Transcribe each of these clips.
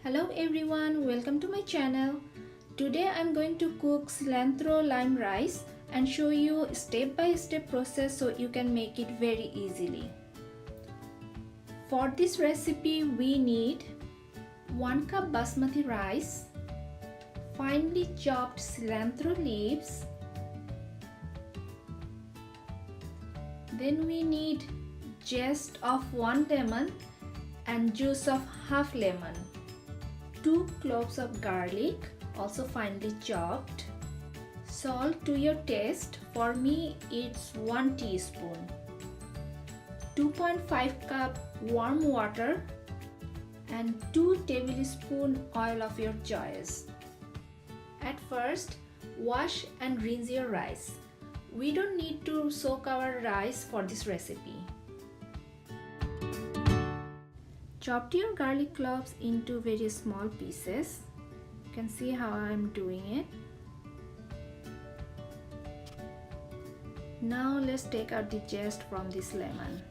Hello everyone, welcome to my channel. Today I'm going to cook cilantro lime rice and show you step-by-step process so you can make it very easily. For this recipe we need 1 cup basmati rice, finely chopped cilantro leaves, then we need zest of 1 lemon and juice of half lemon, 2 cloves of garlic also finely chopped, salt to your taste, for me it's 1 teaspoon, 2.5 cup warm water and 2 tablespoon oil of your choice. At first, wash and rinse your rice. We don't need to soak our rice for this recipe. Chop your garlic cloves into very small pieces. You can see how I'm doing it. Now let's take out the zest from this lemon.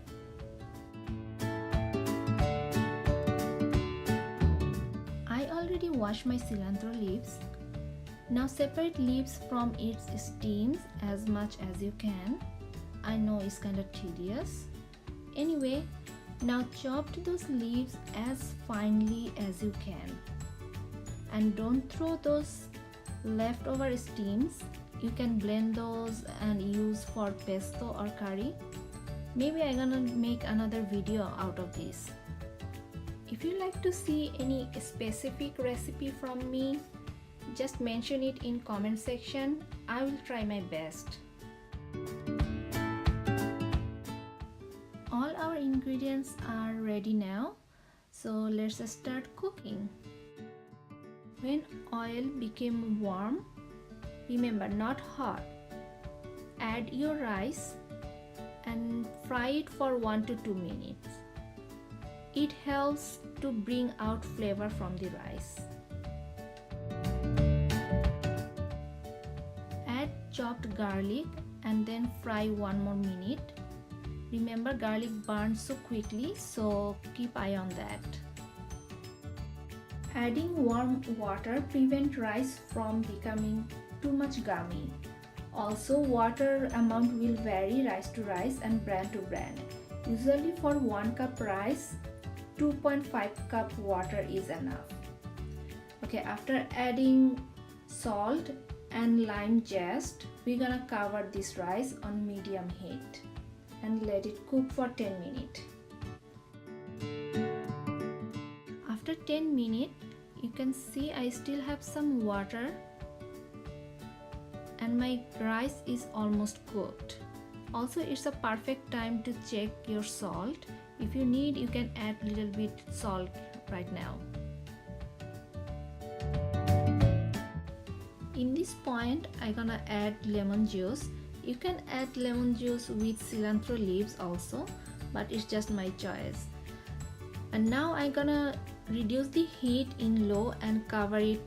I already washed my cilantro leaves. Now separate leaves from its stems as much as you can. I know it's kind of tedious. Anyway, now chop those leaves as finely as you can. And don't throw those leftover stems. You can blend those and use for pesto or curry. Maybe I'm gonna make another video out of this. If you like to see any specific recipe from me, just mention it in comment section. I will try my best. All our ingredients are ready now, so let's start cooking. When oil became warm, remember not hot, add your rice and fry it for 1 to 2 minutes. It helps to bring out flavor from the rice. Add chopped garlic and then fry 1 more minute. Remember, garlic burns so quickly, so keep eye on that. Adding warm water prevents rice from becoming too much gummy. Also, water amount will vary rice to rice and brand to brand. Usually for 1 cup rice, 2.5 cup water is enough. Okay, after adding salt and lime zest, we're gonna cover this rice on medium heat and let it cook for 10 minutes. After 10 minutes, you can see I still have some water and my rice is almost cooked. Also, it's a perfect time to check your salt. If you need, you can add a little bit salt right now. In this point, I'm gonna add lemon juice. You can add lemon juice with cilantro leaves also, but it's just my choice. And now I'm gonna reduce the heat in low and cover it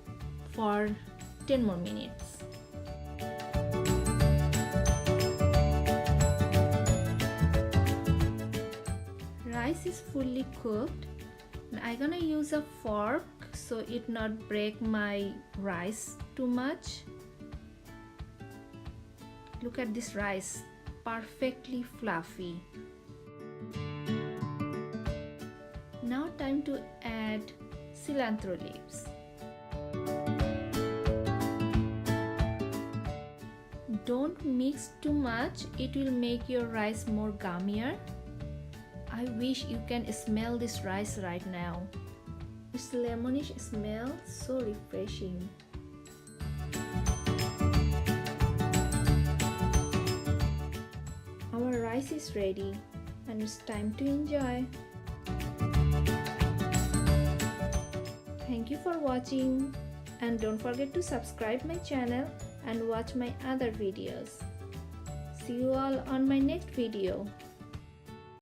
for 10 more minutes. Rice is fully cooked. I'm gonna use a fork so it not break my rice too much. Look at this rice, perfectly fluffy. Now time to add cilantro leaves. Don't mix too much, it will make your rice more gummier. I wish you can smell this rice right now. Its lemonish smell, so refreshing. Our rice is ready and it's time to enjoy. Thank you for watching and don't forget to subscribe my channel and watch my other videos. See you all on my next video.